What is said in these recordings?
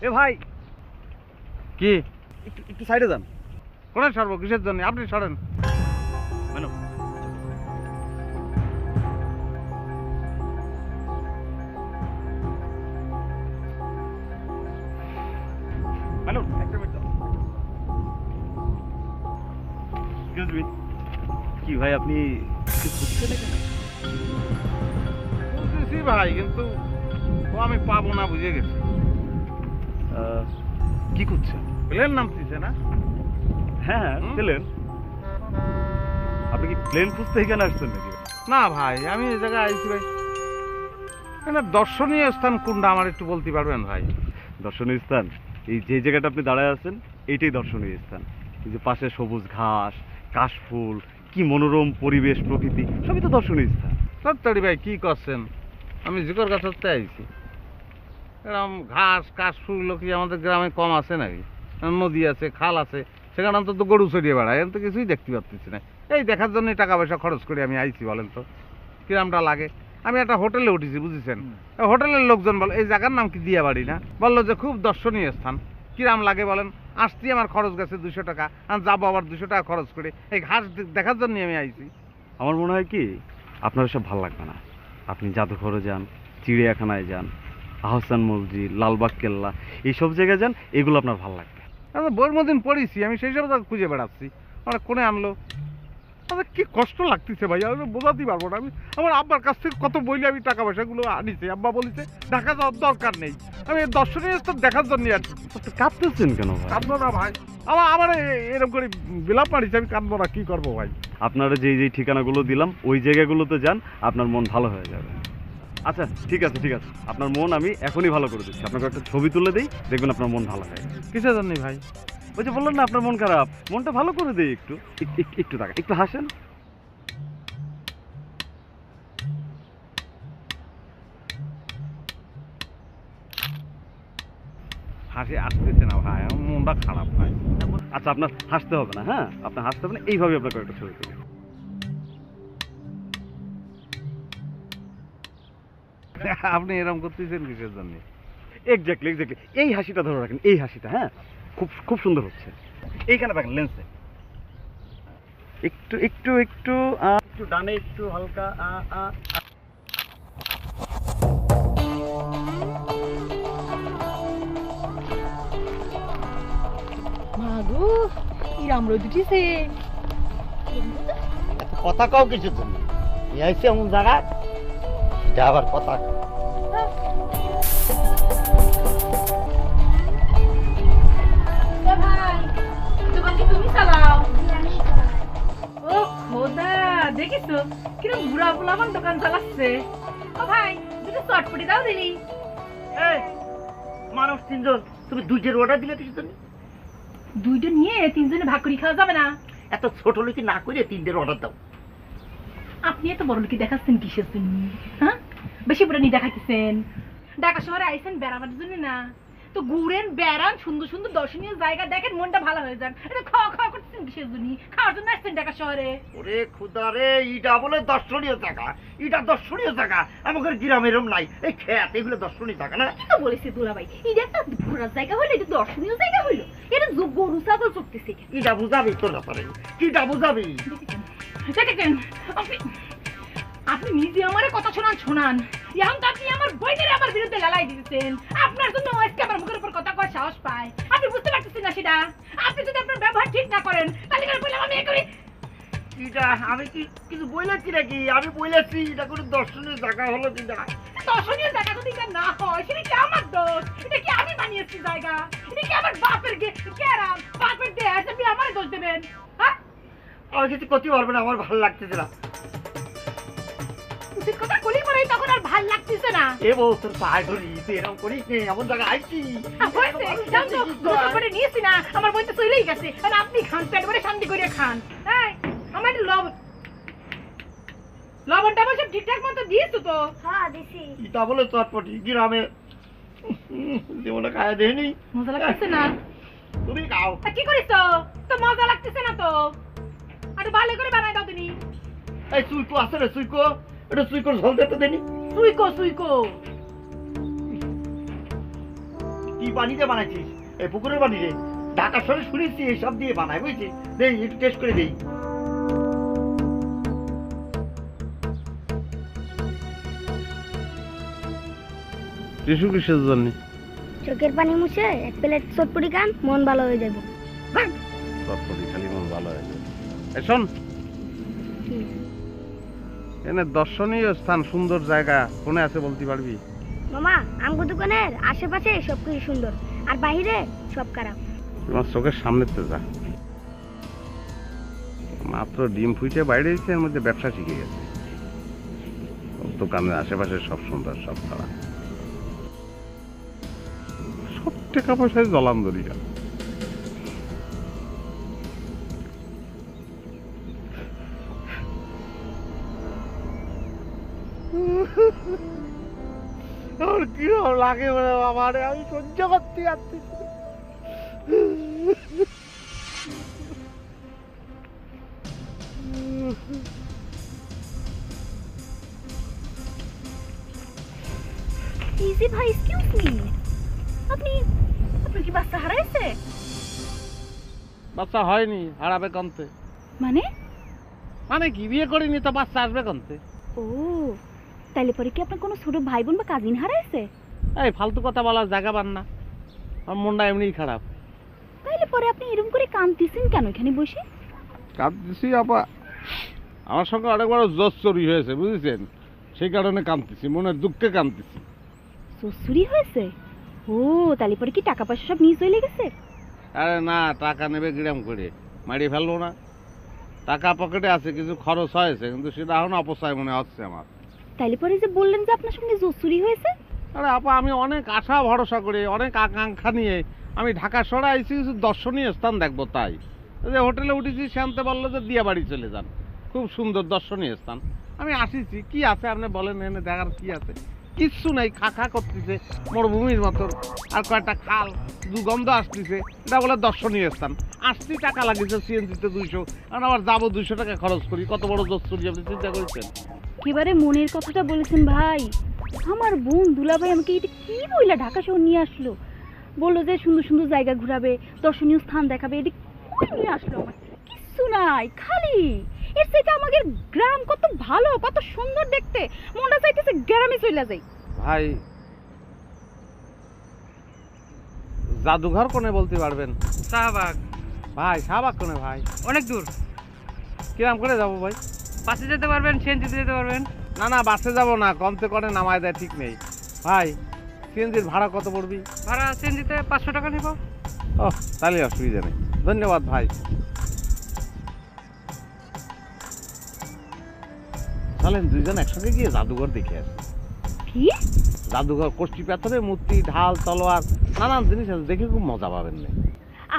এ ভাই কি একটু সাইডে যান। কোনে সরব কিসের জন্য আপনি সরেন ম্যাডাম ম্যাডাম একটা মিনিট দাও। এক্সকিউজ মি, কি ভাই আপনি কিছু বুঝছেন এখানে? বুঝতেছি ভাই, কিন্তু ও আমি পাবো না বুঝে গেছি। কি করছেন? প্লেন নামতিছে না? হ্যাঁ প্লেন। আপনি কি প্লেন খুঁজতে এখানে আসছেন নাকি? না ভাই, আমি এই জায়গায় আইছি ভাই, এখানে দর্শনীয় স্থান কোনটা আমার একটু বলতে পারবেন ভাই? দর্শনীয় স্থান এই যে জায়গাটা আপনি দাঁড়ায় আছেন এইটাই দর্শনীয় স্থান। এই যে পাশে সবুজ ঘাস, কাশফুল, কি মনোরম পরিবেশ, প্রকৃতি, সবই তো দর্শনীয় স্থান। সত্তরি ভাই কি করছেন? আমি জিকর গাছতে আইছি, এরকম ঘাস কাশফুল কি আমাদের গ্রামে কম আছে নাকি? নদী আছে, খাল আছে, সেখানে অন্তত গরু চড়িয়ে বেড়ায়, এখন তো কিছুই দেখতে পাচ্ছি না। এই দেখার জন্যই টাকা পয়সা খরচ করে আমি আইছি, বলেন তো কিরামটা লাগে? আমি একটা হোটেলে উঠেছি বুঝেছেন, হোটেলের লোকজন বল এই জায়গার নাম কি দিয়া বাড়ি না, বললো যে খুব দর্শনীয় স্থান। কিরাম লাগে বলেন? আসছি আমার খরচ গেছে 200 টাকা, আর যাবো আবার 200 টাকা খরচ করে এই ঘাস দেখার জন্যই আমি আইছি। আমার মনে হয় কি আপনার সব ভালো লাগবে না। আপনি জাদুঘরে যান, চিড়িয়াখানায় যান, আহসান মসজিদ, লালবাগ কেল্লা, এইসব জায়গায় যান, এগুলো আপনার ভালো লাগবে। আমি বইয়ের মধ্যে পড়েছি, আমি সেই সব জায়গা খুঁজে বেড়াচ্ছি, আমার কোনে আনলো। আমার কি কষ্ট লাগতেছে ভাই, আমি বোঝাতেই পারবো না। আমি আমার আব্বার কাছ থেকে কত বইলে আমি টাকা পয়সাগুলো আনিছি, আব্বা বলেছে ঢাকা যাওয়ার দরকার নেই, আমি এই দর্শনীয় স্থান দেখার জন্য আছি। আপনি কাঁদতেছেন কেন ভাই? কাঁদবো না ভাই, আমার এরকম করে বিলাপ মারিছে, আমি কাঁদবো না, কি করবো ভাই? আপনারা যেই ঠিকানাগুলো দিলাম ওই জায়গাগুলোতে যান, আপনার মন ভালো হয়ে যাবে। আচ্ছা ঠিক আছে ঠিক আছে, আপনার মন আমি এখনই ভালো করে দিচ্ছি। আপনাকে একটা ছবি তুলে দিই, দেখবেন আপনার মন ভালো হয়। কিসের জন্য ভাই? ওই যে বললেন না আপনার মন খারাপ, মনটা ভালো করে দিই একটু। একটু টাকা, একটু হাসেন। হাসি আসতেছে না ভাই, আমার মনটা খারাপ ভাই। আচ্ছা আপনার হাসতে হবে না, হ্যাঁ আপনার হাসতে হবে না, এইভাবে আপনাকে একটা ছবি তুলি। আপনি এরকম করতেছেন কিসের জন্য? এক্স্যাক্টলি এক্স্যাক্টলি, এই হাসিটা ধরে রাখেন, এই হাসিটা, হ্যাঁ খুব খুব সুন্দর হচ্ছে। এইখানে দেখেন লেন্সে একটু একটু একটু একটু ডানে, একটু হালকা মাগো ইরাম রোদ উঠিছে। কথা কাও কিছু তুমি আইসি এমন জায়গা এটা আবার কথা ভাই দোকান কি তুমি চালাও? ও খোদা, দেখিছো কিরম বুড়া পোলাপান দোকান চালাচ্ছে। ও ভাই দুটো চটপটি দাও দিলি। মানুষ তিনজন, তুমি দুইটার অর্ডার দিলে কিছু তুমি দুইটা নিয়ে তিনজনে ভাগ করে খাওয়া যাবে না? এত ছোট লোকি না করে তিনটের অর্ডার দাও। আপনি এত বড় লোকি দেখাচ্ছেন কিসের জন্য? হ্যাঁ বেশি পুরানি দেখাইতেছেন। ঢাকা শহরে আইছেন বেড়াবার জন্য না তো ঘুরেন, বেড়ান, সুন্দর সুন্দর দর্শনীয় জায়গা দেখেন, মনটা ভালো হয়ে যান। এটা খাওয়া খাওয়া করতেছেন কিসের জন্য? খাওয়ার জন্য আসছেন ঢাকা শহরে? ওরে খুদা রে, ইটা বলে দর্শনীয় জায়গা, এটা দর্শনীয় জায়গা। আমাদের গ্রামে এরম নাই, এই খেত এগুলো দর্শনীয় জায়গা না। কি তো বলেছি দুলাভাই, এটা একটা ঘোরার জায়গা হইলো, এটা দর্শনীয় জায়গা হইলো? এটা গরু ছাগল চড়তেছে। ইটা বুঝাবি তোর ব্যাপারে, কিটা বুঝাবি? দেখেন আপনি নিজে আমার কথা শোনান, এখন তো আপনি আমার বইদের আমার বিরুদ্ধে লালাই দিতেছেন। আপনার জন্য আজকে আমার মুখের উপর কথা কয় সাহস পায়। আপনি বুঝতে পারতেছেন না সেটা? আপনি যদি আপনার ব্যবহার ঠিক না করেন তাহলে কি বললাম আমি করি? ইটা আমি কি কিছু বইলেছি নাকি? আমি বইলেছি এটা কোনো দর্শনীয় জায়গা হলো কিনা। দর্শনীয় জায়গা যদি এটা না হয় সেটা কি আমার দোষ? এটা কি আমি বানিয়েছি জায়গা? এটা কি আমার বাপের কেরাম, বাপের দেশ? আপনি আমার দোষ দেবেন? হ্যাঁ আমার কিছু করতে পারবে না, আমার ভালো লাগতেছে না। উচিত কথা কলি পরে তখন আর ভাল লাগতেছে না। এ বউ তোর পায়ে ধরি, তুই এরকম করিস নে, এমন জায়গায় আইছি। নিয়েছি না, আমার বই তো চলেই গেছে। আর আপনি খান, পেট ভরে শান্তি করে খান। হ্যাঁ আমার লবণটা আমার সব ঠিকঠাক মতো দিয়েছো তো? হ্যাঁ দিছি। ইটা বলে চটপটি গ্রামে জীবনে খায় দেয়নি। মজা লাগতেছে না? তুমি খাও। কি করিস তো? তো মজা লাগতেছে না তো? আরে ভালো করে বানাই দাও তুমি। এই সুইকো আছে রে, সুইকো, এটা সুইকোর ঝোল দিতে দেনি। সুইকো কি কি পানিতে বানাইছিস? এই পুকুরের পানি রে। ঢাকা শহরে শুনেছি এইসব দিয়ে বানায়, বুঝছিস? দেই একটু টেস্ট করে দেই। টিসু কিসের জন্য? চোখের পানি মুছে এক প্লেট চটপটি খান, মন ভালো হয়ে যাবে। চটপটি খালি মন ভালো হয়ে যাবে। এই শোন, এনে দর্শনীয় স্থান, সুন্দর জায়গা কোনে আছে বলতে পারবি? মামা, আমগো দোকানের আশেপাশে সবকিছু সুন্দর, আর বাইরে সব খারাপ। তোমার চোখের সামনেতে যা। মাত্র ডিম ফুটে বাইরে এসে এর মধ্যে ব্যবসা শিখে গেছে। দোকানের আশেপাশে সব সুন্দর, সব খারাপ, সব টাকা পয়সায় জলান্দরি। আমার কিরম লাগে বলে বাবা রে, আমি সহ্য করতে পারছি না। ইজি ভাই, এক্সকিউজ মি, আপনি আপনার কি বাচ্চা হারাইছে? বাচ্চা হয়নি, হারাবে কন্তে। মানে? মানে কি, বিয়ে করিনি তো বাচ্চা আসবে কন্তে? ও, তাইলে পরে কি আপনার কোনো ছোট ভাই বোন বা কাজিন হারাইছে? এই ফালতু কথা বলার জায়গা পান না, আমার মনটা এমনিই খারাপ। তাইলে পরে আপনি এরকম করে কাঁদতেছেন কেন এখানে বসে? কাঁদতেছি আপা, আমার সঙ্গে অনেক বড় জোর চুরি হয়েছে বুঝেছেন, সেই কারণে কাঁদতেছি, মনের দুঃখে কাঁদতেছি। চুরি হয়েছে? ও, তাইলে পরে কি টাকা পয়সা সব নিয়ে চলে গেছে? আরে না, টাকা নেবে গ্রাম করে, মারিয়ে ফেলবো না। টাকা পকেটে আছে, কিছু খরচ হয়েছে, কিন্তু সেটা এখন অপচয় মনে হচ্ছে আমার। তাইলে পরে যে বললেন যে আপনার সঙ্গে চুরি হয়েছে? আরে আপা, আমি অনেক আশা ভরসা করে, অনেক আকাঙ্ক্ষা নিয়ে আমি ঢাকা শহরে আইছি কিছু দর্শনীয় স্থান দেখবো। তাই যে হোটেলে উঠেছি, শান্তে বললো যে দিয়া বাড়ি চলে যান, খুব সুন্দর দর্শনীয় স্থান। আমি আসিছি, কি আছে আপনি বলেন, এনে দেখার কি আছে? কিচ্ছু নাই, খা খা করতেছে মরুভূমির মতন, আর কয়েকটা খাল, দুর্গন্ধ আসতেছে। এটা বলে দর্শনীয় স্থান। আসছি, টাকা লাগিয়েছে সিএনজিতে 200, আর আবার যাবো 200 টাকা খরচ করি। কত বড় দোস্তুরি আপনি চিন্তা করেছেন? একেবারে মনের কথাটা বলেছেন ভাই। আমার বোন দুলা ভাই আমাকে এটা কি বইলা ঢাকা শহর নিয়ে আসলো, বললো যে সুন্দর সুন্দর জায়গা ঘোরাবে, দর্শনীয় স্থান দেখাবে। এটা কই নিয়ে আসলো? আমার কিচ্ছু নাই, খালি। এর থেকে আমাদের গ্রাম কত ভালো, কত সুন্দর দেখতে, মনটা চাইতেছে গ্রামে চলে যাই। ভাই, জাদুঘর কোনে বলতে পারবেন? শাহবাগ। ভাই শাহবাগ কোনে ভাই? অনেক দূর। কিরাম করে যাবো ভাই? বাসে যেতে পারবেন, সিএনজিতে যেতে পারবেন। না না, বাসে যাবো না, কমতে করে নামায় দেয় ঠিক নেই। ভাই, সিএনজির ভাড়া কত পড়বি? ভাড়া সিএনজিতে 500 টাকা নেব। ও, তাহলে অসুবিধা নেই, ধন্যবাদ ভাই। চলেন দুইজন একসঙ্গে গিয়ে জাদুঘর দেখে আসি। কি জাদুঘর, কষ্টি পাথরের মূর্তি, ঢাল, তলোয়ার, নানান জিনিস আছে, দেখে খুব মজা পাবেন না।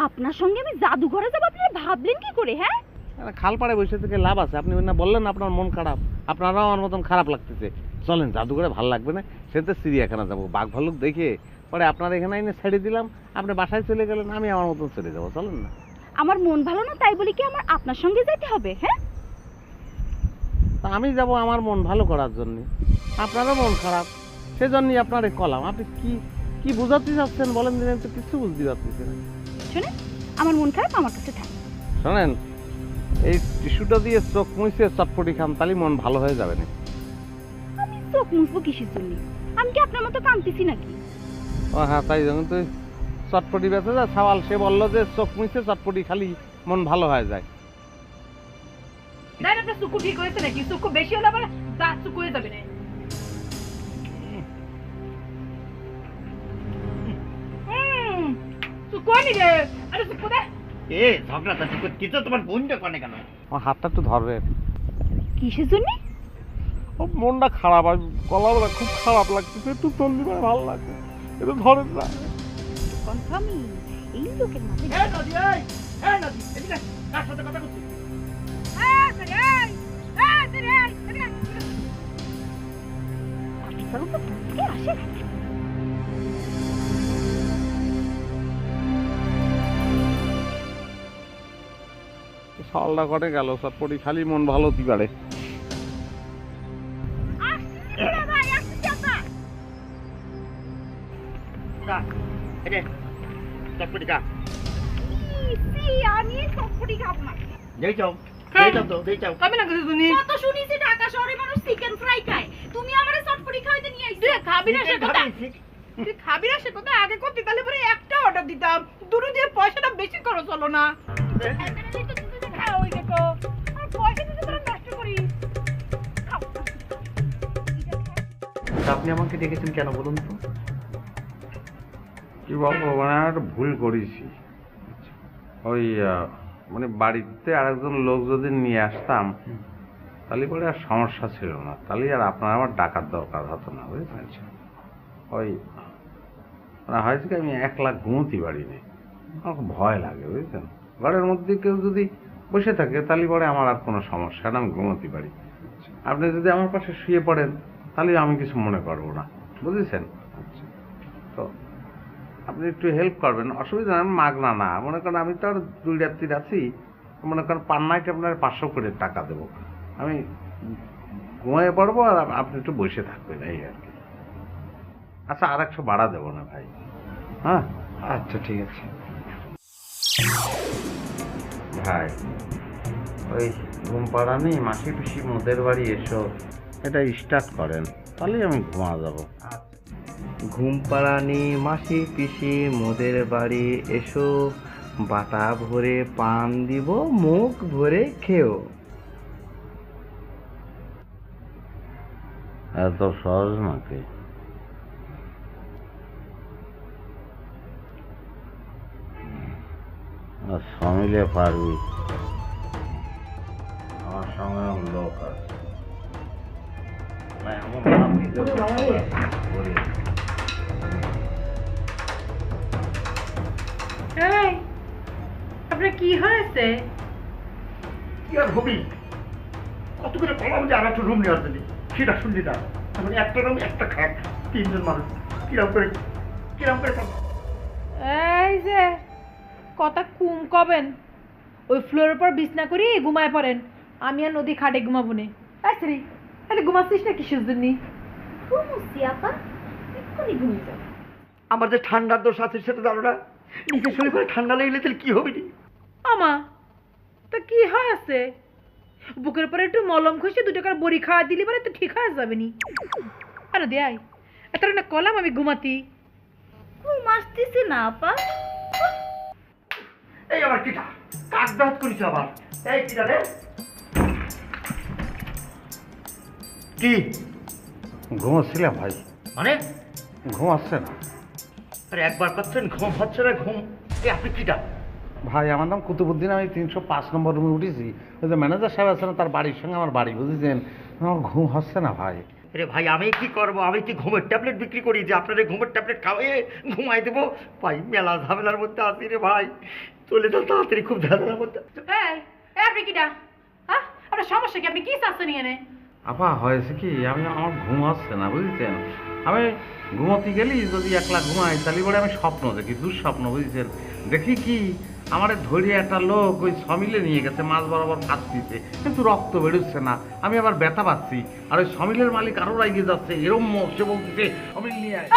আপনার সঙ্গে আমি জাদুঘরে যাবো, আপনারা ভাবলেন কি করে? হ্যাঁ, খাল পাড়ে বসে থেকে লাভ আছে? আপনি না বললেন আপনার মন খারাপ, আপনারাও আমার মতন খারাপ লাগতেছে। চলেন জাদুঘরে, ভালো লাগবে না? সেটা চিড়িয়াখানা যাবো, বাঘ ভাল্লুক দেখে পরে আপনার এখানে এনে ছেড়ে দিলাম, আপনি বাসায় চলে গেলেন, আমি আমার মতন চলে যাবো। চলেন না। আমার মন ভালো না তাই বলি কি আমার আপনার সঙ্গে যেতে হবে? হ্যাঁ, তা আমি যাব আমার মন ভালো করার জন্য, আপনারও মন খারাপ, সেজন্যই আপনার কলাম। আপনি কি কি বোঝাতে চাচ্ছেন বলেন দিন, তো কিছু বুঝতে পারতেছি না। শুনে আমার মন খারাপ, আমার কাছে থাক। শোনেন, এই টিস্যুটা দিয়ে চোখ মুছে চটপটি খান, তাহলে মন ভালো হয়ে যাবে না। আমি চোখ মুছবো কিসের জন্য? আমি কি আপনার মতো কাঁদতেছি নাকি? ও হ্যাঁ, তাই যখন তুই চটপটি বেঁচে যা সওয়াল, সে বললো যে চোখ মুছে চটপটি খালি মন ভালো হয়ে যায়। না আপনার চুকু ঠিক হয়েছে নাকি? চুকু বেশি হলে আবার দাঁত চুকু হয়ে যাবে না। চুকু আনি রে, আরে চুকু দে। এ ঝগড়াটা কিছু তোমার বোনটা কানে কেন? আমার হাতটা একটু ধরবেন? কিসের জন্য? ও মনটা খারাপ, আর গলাটা খুব খারাপ লাগতেছে, একটু চললি মানে ভালো লাগছে, একটু ধরেন না। আমি এই লোকের মাঝে এ নদী, এই নদী, এদিকে আয়, কার সাথে কথা করছিস? কে আসে? সওয়ালটা কটে গেল, চটপটি খালি মন ভালো হতে পারে। না, এটা চটপটি খা আমি চটপটি খাবো না। দেই চাও দেই চাও কবে না কিছু তুমি কত শুনেছি ঢাকা শহরে মানুষ চিকেন ফ্রাই খায়, তুমি আমারে চটপটি খাওয়াইতে নিয়ে আইছো। তুই খাবি না সে কথা চিকেন তুই খাবি না সে কথা আগে করতে তাহলে পরে একটা অর্ডার দিতাম, দুটো দিয়ে পয়সাটা বেশি খরচ হলো না। খাও ওই দেখো, আর পয়সা দিতে তোরা নষ্ট করিস। খাও। আপনি আমাকে ডেকেছেন কেন বলুন তো? কি বলবো, মানে আমি একটা ভুল করেছি। ওই মানে বাড়িতে আরেকজন লোক যদি নিয়ে আসতাম তাহলে পরে আর সমস্যা ছিল না, তাহলে আর আপনার আমার ডাকার দরকার হতো না, বুঝেছেন? ওই মানে হয়েছে কি, আমি একলা ঘুমোতে পারি না, আমার খুব ভয় লাগে, বুঝেছেন? ঘরের মধ্যে কেউ যদি বসে থাকে তাহলে পরে আমার আর কোনো সমস্যা না, আমি ঘুমোতে পারি। আপনি যদি আমার পাশে শুয়ে পড়েন তাহলে আমি কিছু মনে করবো না, বুঝেছেন? তো আপনি একটু হেল্প করবেন, অসুবিধা নেই, মাগনা না। মনে করেন আমি তো আর 2 রাত্রি আছি, মনে করেন পার নাইট আপনার 500 করে টাকা দেবো, আমি ঘুমিয়ে পড়বো আর আপনি একটু বসে থাকবেন, এই আর কি। আচ্ছা, আর 100 ভাড়া দেবো না ভাই। হ্যাঁ, আচ্ছা ঠিক আছে ভাই ওই ঘুম পাড়ানি মাসি পিসি মোদের বাড়ি এসো, এটা স্টার্ট করেন, তাহলেই আমি ঘুমা যাবো। ঘুম পাড়ানি মাসি পিসি মোদের বাড়ি এসো, বাটা ভরে পান দিব মুখ ভরে খেও। এত সহজ নাকি? সমিলে পারবি, আমার সঙ্গে লোক আছে। না, এমন ভাবি যে করি। এই আপনার কি হয়েছে? কি আর হবি, কত করে বললাম যে আর একটা রুম নেওয়ার জন্য, সেটা শুনলি না। এখন একটা রুম একটা খাট, 3 জন মানুষ, কিরম করে পাবো? এই যে কথা কুম কবেন, ওই ফ্লোরের উপর বিছনা করি ঘুমায় পড়েন, আমি আর নদী খাটে ঘুমাবো নে। আচ্ছা আরে ঘুমাচ্ছিস না কিসের জন্য? ঘুমুছি আপা, এক্ষুনি ঘুমিয়ে যাও। আমার যে ঠান্ডার দোষ আছে সেটা জানো না? নিজের শরীর করে ঠান্ডা লেগেলে তাহলে কি হবে? আমা তা কি হয়েছে? বুকের পরে একটু মলম ঘষে 2 টাকার বড়ি খাওয়া দিলে পরে তো ঠিক হয়ে যাবে নি। আরে দেয় এত না কলাম আমি ঘুমাতি। ঘুম আসতেছে না আপা। এই আমার কিটা কাক দাঁত করিস আবার, এই কিটা রে? কি ঘুমোচ্ছিলাম ভাই, মানে? ঘুম আসছে না আরে একবার করছেন ঘুম হচ্ছে না, ঘুম এই আপনি কিটা? ভাই। আমার নাম কুতুবুদ্দিন, আমি 305 নম্বর রুমে উঠেছি। ওই যে ম্যানেজার সাহেব আছে না, তার বাড়ির সঙ্গে আমার বাড়ি, বুঝেছেন? আমার ঘুম হচ্ছে না ভাই। আরে ভাই আমি কি করবো, আমি কি ঘুমের ট্যাবলেট বিক্রি করি যে আপনার ঘুমের ট্যাবলেট খাওয়াইয়ে ঘুমাই দেবো? ভাই মেলা ঝামেলার মধ্যে আসি রে ভাই, চলে যাও তাড়াতাড়ি, খুব ঝামেলার মধ্যে। এই আপনি কিটা? হ্যাঁ আপনার সমস্যা কি? আপনি কি চাচ্ছেন এখানে? আপা হয়েছে কি, আমার ঘুম আসছে না, বুঝেছেন? আমি ঘুমোতে গেলি যদি একলা ঘুমাই তাহলে পরে আমি স্বপ্ন দেখি, দুঃস্বপ্ন, বুঝেছেন? দেখি কি, আমার ধরে একটা লোক ওই সমিলে নিয়ে গেছে মাছ বরাবর ফাঁস দিতে, কিন্তু রক্ত বেরোচ্ছে না, আমি আবার ব্যথা পাচ্ছি, আর ওই সমিলের মালিক আরো রাইগে যাচ্ছে, এরম সে বলতেছে সমিল নিয়ে আয়।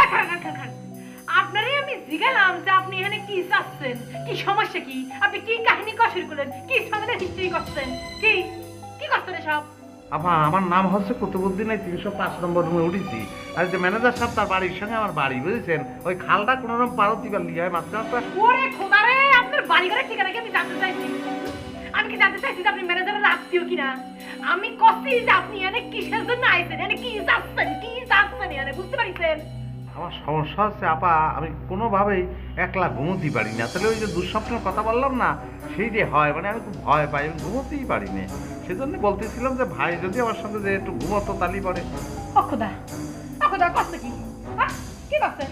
আপনারই আমি জিজ্ঞালাম যে আপনি এখানে কি চাচ্ছেন, কি সমস্যা কি, আপনি কি কাহিনী কষর করলেন, কি সমাধান হিস্ট্রি করছেন, কি কি করছেন সব? আপা আমার নাম হচ্ছে কুতুবুদ্দিন, 305 নম্বর রুমে উঠেছি। আর যে ম্যানেজার সাহেব তার বাড়ির সঙ্গে আমার বাড়ি, বুঝেছেন? ওই খালটা কোনো রকম পারতি পারলি হয় মাত্র। ওরে খোদা রে, আপনার বাড়ি ঘরের ঠিকানা কি আমি জানতে চাইছি? আমি কি জানতে চাইছি যে আপনি ম্যানেজারের আত্মীয় কিনা? আমি কষ্ট যে আপনি এখানে কিসের জন্য আইছেন, এখানে কি চাচ্ছেন এখানে, বুঝতে পারছেন? আমার সমস্যা হচ্ছে আপা, আমি কোনোভাবেই একলা ঘুমোতেই পারি না। তাহলে ওই যে দুঃস্বপ্নের কথা বললাম না, সেই যে হয়, মানে আমি খুব ভয় পাই, আমি ঘুমোতেই পারি না। সেজন্য বলতেছিলাম যে ভাই যদি আমার সঙ্গে যে একটু ঘুমোতো তাহলেই পরে। অখোদা কষ্ট কি? হ্যাঁ কি করছেন?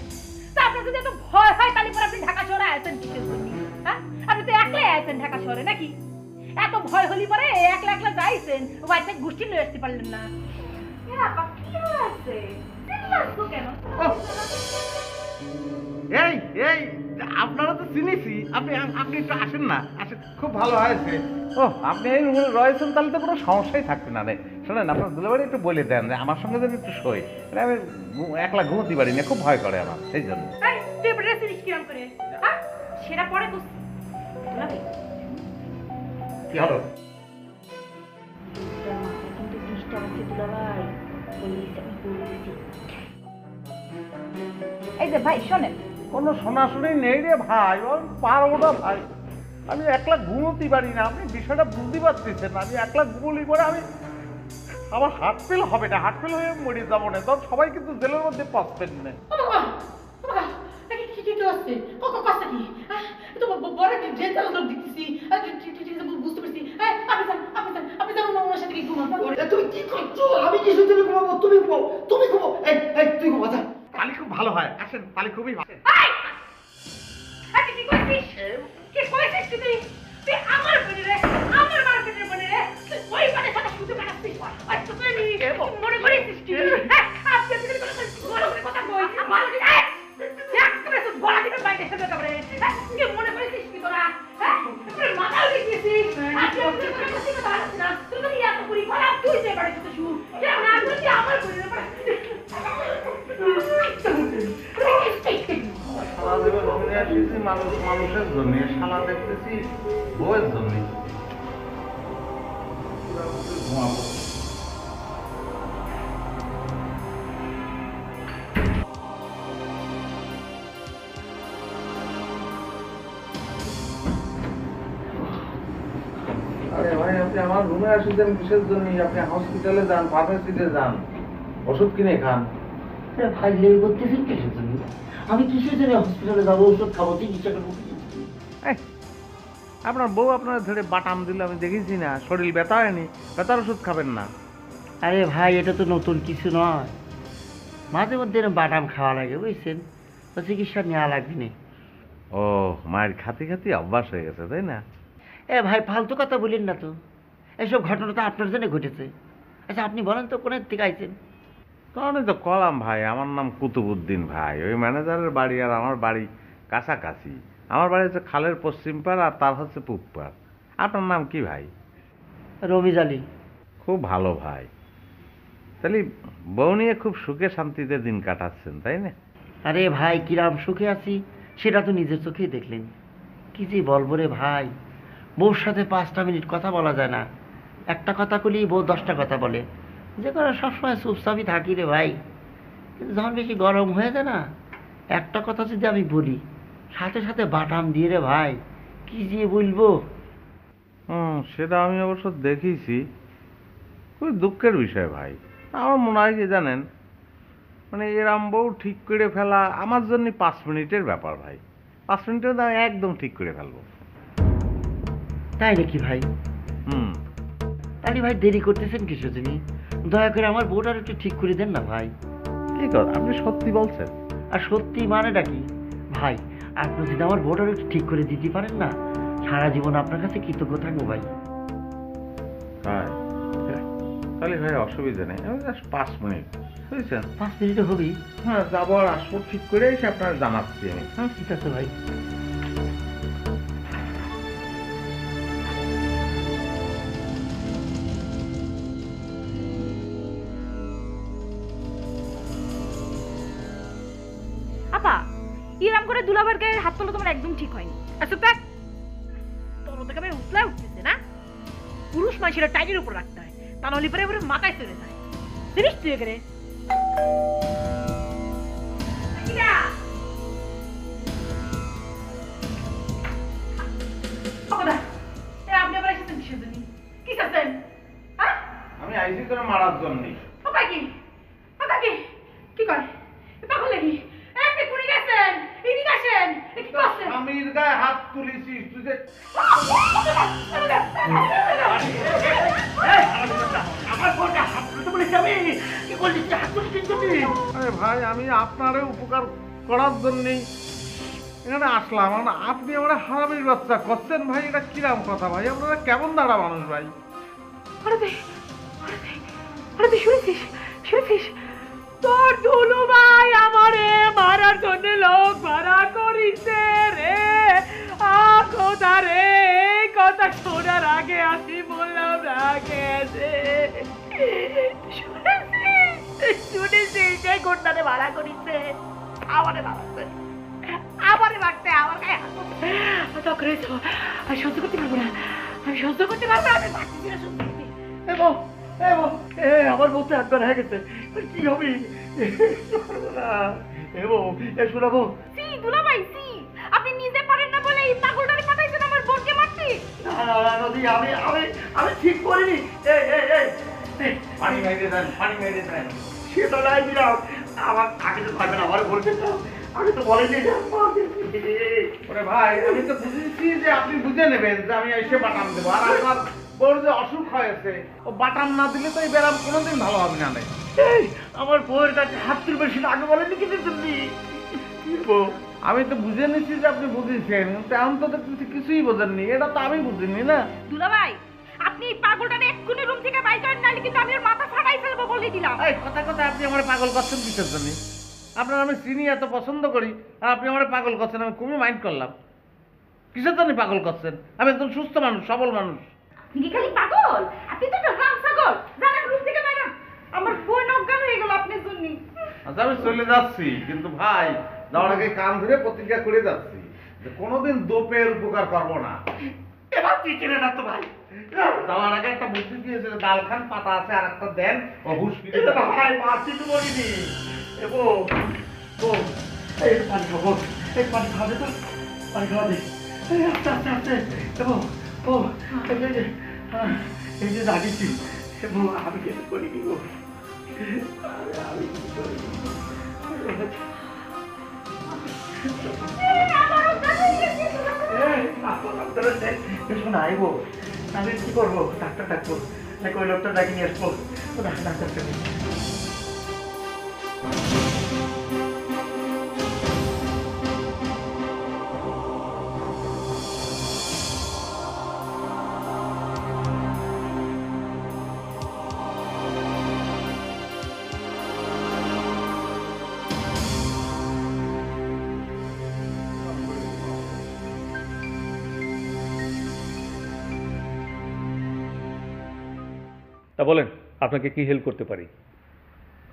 তা আপনার যদি এত ভয় হয় তাহলে পরে আপনি ঢাকা শহরে আছেন কিসের জন্য? হ্যাঁ আপনি তো একলাই আছেন ঢাকা শহরে নাকি? এত ভয় হলি পরে একলা যাইছেন, ওয়াইফে গোষ্ঠী লয়ে আসতে পারলেন না। আপা কি হয়েছে? কেন? এই এই আপনারা তো চিনেছি, আপনি আপনি একটু আসেন না, আসেন, খুব ভালো হয়েছে। ও আপনি এই রুমে রয়েছেন, তাহলে তো কোনো সমস্যাই থাকবে না রে। শোনেন, আপনার দুলাবাড়ি একটু বলে দেন যে আমার সঙ্গে যদি একটু শোয়, আমি একলা ঘুমোতে পারি না, খুব ভয় করে আমার, সেই জন্য। তুই কিরম করে হ্যাঁ সেটা পরে করছি দুলাভাই কি হলো? দুটার মাথায় কিন্তু ডিস্টার্ব আছে দুলাভাই, বলে দিচ্ছি আমি বলে দিচ্ছি। এই যে ভাই শোনেন, কোনো শোনাশুনি নেই রে ভাই, আমি পারবো না ভাই। আমি একলা ঘুমোতে পারি না, আপনি বিষয়টা বুঝতে পারতেছেন। আমি একলা ঘুমলি পরে আমার হার্ট ফেল হবে না, হার্ট ফেল হয়ে মরে যাবো না, তখন সবাই কিন্তু জেলের মধ্যে পাচ্ছেন না। ও বাবা ও বাবা কি হচ্ছে কথা কি তো বড় জেল চালা তো দেখতেছি বুঝতে পারছি আপনি যান আমার সাথে কি ঘুমাবো? তুমি কি করছো? আমি কি শুধু ঘুমাবো? তুমি ঘুমাও, তুমি ঘুমাও। এই তুই ঘুমা যা। পালি খুব ভালো হয়, আসেন, পালি খুবই ভালো। কি কইছিস তুই আমার বনে রে, আমার মার্কেটের বনে রে, তুই ওই বনে সাথে শুধু কাটাচ্ছিস আর তুই মনে করিস কি আপনি কথা কই ভালো গলা দিকে বাইরে ফেলে দেবে কি মনে করিস কি তোরা হ্যাঁ মাথা উঠে গেছিস তুই তো এত পুরি খারাপ তুই যে বাড়ি তো শুন কেন না তুই আমার বনে সারা জীবন ঘুরে আসছি মানুষের জন্য, শালা দেখতেছি বউয়ের জন্য। ঘুমাবো। আরে ভাই, আপনি আমার রুমে আসছেন কিসের জন্য? আপনি হসপিটালে যান, ফার্মেসিতে যান, ওষুধ কিনে খান। ভাই লেগে করতেছেন কিসের জন্য? আমি কিসের জন্য হসপিটালে যাবো? ওষুধ খাবো, চিকিৎসা করবো? আপনার বউ আপনার ধরে বাটাম দিল, আমি দেখেছি না, শরীর ব্যথা হয়নি, ব্যথার ওষুধ খাবেন না? আরে ভাই, এটা তো নতুন কিছু নয়, মাঝে মধ্যে এরকম বাদাম খাওয়া লাগে বুঝছেন, তো চিকিৎসা নেওয়া লাগবে না। ও, মায়ের খাতি খাতি অভ্যাস হয়ে গেছে, তাই না? এ ভাই, ফালতু কথা বলেন না তো, এসব ঘটনা তো আপনার জন্য ঘটেছে। আচ্ছা আপনি বলেন তো কোনের থেকে আইছেন? তখনই তো কলাম ভাই, আমার নাম কুতুবুদ্দিন ভাই, ওই ম্যানেজারের বাড়ি আর আমার বাড়ি কাছাকাছি। আমার বাড়ি হচ্ছে খালের পশ্চিম পাড় আর তার হচ্ছে পূব পাড়। আপনার নাম কি ভাই? রমিজ আলী। খুব ভালো ভাই, তাহলে বউ নিয়ে খুব সুখে শান্তিতে দিন কাটাচ্ছেন, তাই না? আরে ভাই, কিরাম সুখে আছি সেটা তো নিজের চোখেই দেখলেন। কি যে বলবো রে ভাই, বউর সাথে 5টা মিনিট কথা বলা যায় না, একটা কথা বলি বউ 10টা কথা বলে, যে করে সবসময় চুপচাপই থাকি রে ভাই। কিন্তু যখন বেশি গরম হয়ে যায় না, একটা কথা যদি আমি বলি সাথে সাথে বাটাম দিয়ে রে ভাই, কি যে বলবো। সেটা আমি অবশ্য দেখেছি, খুবই দুঃখের বিষয় ভাই। আমার মনে হয় কি জানেন, মানে এরম বউ ঠিক করে ফেলা আমার জন্য 5 মিনিটের ব্যাপার ভাই। 5 মিনিটের দাম একদম ঠিক করে ফেলবো। তাই নাকি ভাই? তাহলে ভাই দেরি করতেছেন কিছু, তুমি দয়া করে আমার বউটার একটু ঠিক করে দেন না ভাই। কি কথা, আপনি সত্যি বলছেন? আর সত্যি মানেটা কি ভাই, আপনি যদি আমার বউটার একটু ঠিক করে দিতে পারেন না, সারা জীবন আপনার কাছে কৃতজ্ঞ থাকবো ভাই। তাহলে ভাই অসুবিধা নেই, আমি জাস্ট 5 মিনিট, বুঝছেন? 5 মিনিটে হবেই। হ্যাঁ, যাবো আর আসবো ঠিক করে এসে আপনার জানাচ্ছি আমি। হ্যাঁ ঠিক আছে ভাই। আপা, ইরাম করে দুলাভাইয়ের গায়ে হাত তোলা তোমার একদম ঠিক হয়নি। আচ্ছা দেখ তোর ওদের আমি উতলা উঠতেছে না, পুরুষ মানুষের টাইটের উপর রাখতে হয়, তা নাহলে পরে পরে মাথায় চলে যায়। জিনিস তুই এখানে আপনি আবার এসেছেন কিসের জন্য? কি করছেন? হ্যাঁ আমি আইসি করে মারার জন্য। ওকা কি কি করে পাগল নাকি? আপনি কুড়ি গেছেন, এদিকে আসেন, কি করছেন? স্বামীর গায়ে হাত তুলেছিস তুই যে। আমার বউটা হাত তুলতে বলেছি আমি, কি করলি তুই? হাত তুলছিস তুমি? আরে ভাই, আমি আপনারও উপকার করার জন্যই এখানে আসলাম। আপনি আমার হারামির বাচ্চা করছেন ভাই, এটা কিরাম কথা ভাই? আপনারা কেমন দাঁড়া মানুষ ভাই? শুনেছিস তোর দুলু ভাই আমারে মারার জন্য লোক ভাড়া করিছে রে। খোদা রে, এই কথা শোনার আগে আসি বললাম রাগে শুনেছিস সেই ঘটনাতে ভাড়া করিছে আমারে ভাড়া করে। আমারে মারতে, আমার গায়ে হাত তুলতে। তখন আমি সহ্য করতে পারবো না, আমি সহ্য করতে পারবো না, আমি পারতেছি না সহ্য করতে। আমার বউ তো একবার হয়ে গেছে, কি হবে? শোনাবো সি দুলাভাই, সি আপনি নিজে পারেন না বলে এই পাগলটারে পাঠাইছেন আমার বোনকে মারতে। নদী, আমি ঠিক করিনি। পানি খাইতে দেন, পানি খাইতে দেন। সে তো নাই দিলাম, আমার আগে তো পারবে না, আমার বলছে তো আগে তো বলেনি। ওরে ভাই, আমি তো বুঝেছি যে আপনি বুঝে নেবেন যে আমি এসে বাটাম দেবো, আর আপনার বউর যে অসুখ হয়েছে, ও বাটাম না দিলে তো এই ব্যারাম কোনোদিন ভালো হবে না। আমার বউয়ের কাছে হাত তুলবে, সেটা আগে বলেনি কিন্তু তুমি। আমি তো বুঝে নিচ্ছি যে আপনি বুঝেছেন, কিন্তু এখন তো দেখতেছি কিছুই বোঝেননি। এটা তো আমি বুঝিনি না। দুলাভাই, আপনি এই পাগলটারে এক্ষুনি রুম থেকে বাইর করেন, নাহলে কিন্তু আমি ওর মাথা ফাটাই ফেলবো বলে দিলাম। এই কথা কথা আপনি আমার পাগল করছেন কিসের জন্য? আপনার আমি চিনি, এত পছন্দ করি, আর আপনি আমার পাগল করছেন, আমি খুবই মাইন্ড করলাম। কিসের জন্য পাগল করছেন? আমি একজন সুস্থ মানুষ, সবল মানুষ। আপনি কি খালি পাগল? আপনি তো একটা রাম ছাগল। জানেন রুম থেকে বাইর হন। আমার বোন অজ্ঞান হয়ে গেল আপনার জন্য। আচ্ছা, আমি চলে যাচ্ছি, কিন্তু ভাই যাওয়ার আগে কান ধরে প্রতিজ্ঞা করে যাচ্ছি যে কোনোদিন দোপের উপকার করবো না। এবার তুই চেনে না তো ভাই। যাওয়ার আগে একটা বুদ্ধি দিয়েছে, ডাল খান, পাতা আছে, আর একটা দেন, ও হুশ ফিরে যাবে। ভাই মারছি তো বলিনি। এই পানি খাবো, এই পানি খাওয়াবে তো, পানি খাওয়াবে। আস্তে আস্তে আস্তে। এই যে দাঁড়িয়েছি, আমি কিছু করিনি গো, আমি কিছু করিনি। শোনা আইবো, আমি কি করবো? ডাক্তার ডাকবো নাকি ওই লোকটা ডাকি নিয়ে আসবো? ডাক্তার তা বলেন, আপনাকে কি হেল্প করতে পারি?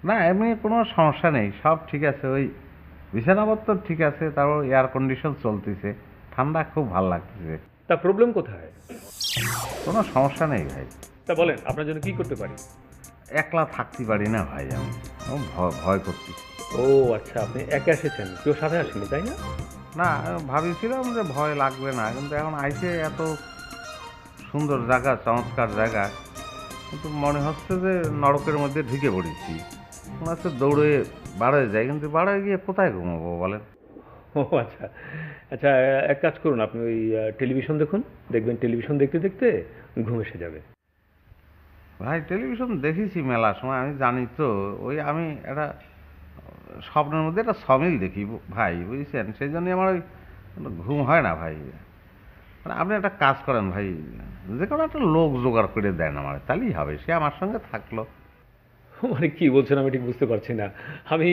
না, এমনি কোনো সমস্যা নেই, সব ঠিক আছে। ওই বিছানাপত্র ঠিক আছে, তারপর এয়ার কন্ডিশন চলতেছে, ঠান্ডা খুব ভালো লাগতেছে। তা প্রবলেম কোথায়? কোনো সমস্যা নেই ভাই। তা বলেন, আপনার জন্য কি করতে পারি? একলা থাকতে পারি না ভাই, আমি ভয় করতেছি। ও আচ্ছা, আপনি একা এসেছেন, কেউ সাথে আসেনি তাই না? না, ভাবিছিলাম যে ভয় লাগবে না, কিন্তু এখন আইসে এত সুন্দর জায়গা, চমৎকার জায়গা, কিন্তু মনে হচ্ছে যে নরকের মধ্যে ঢুকে পড়েছি। মনে হচ্ছে দৌড়ে বাড়ায় যায়, কিন্তু বাড়ায় গিয়ে কোথায় ঘুমাবো বলেন? ও আচ্ছা আচ্ছা, এক কাজ করুন, আপনি ওই টেলিভিশন দেখুন, দেখবেন টেলিভিশন দেখতে দেখতে ঘুম এসে যাবে। ভাই টেলিভিশন দেখেছি মেলা সময়, আমি জানি তো। ওই আমি একটা স্বপ্নের মধ্যে একটা সমিল দেখি ভাই, বুঝছেন, সেই জন্যই আমার ওই ঘুম হয় না ভাই। মানে আপনি একটা কাজ করেন ভাই, যে কোনো একটা লোক জোগাড় করে দেন আমার, তাহলেই হবে, সে আমার সঙ্গে থাকলো। মানে কি বলছেন আমি ঠিক বুঝতে পারছি না। আমি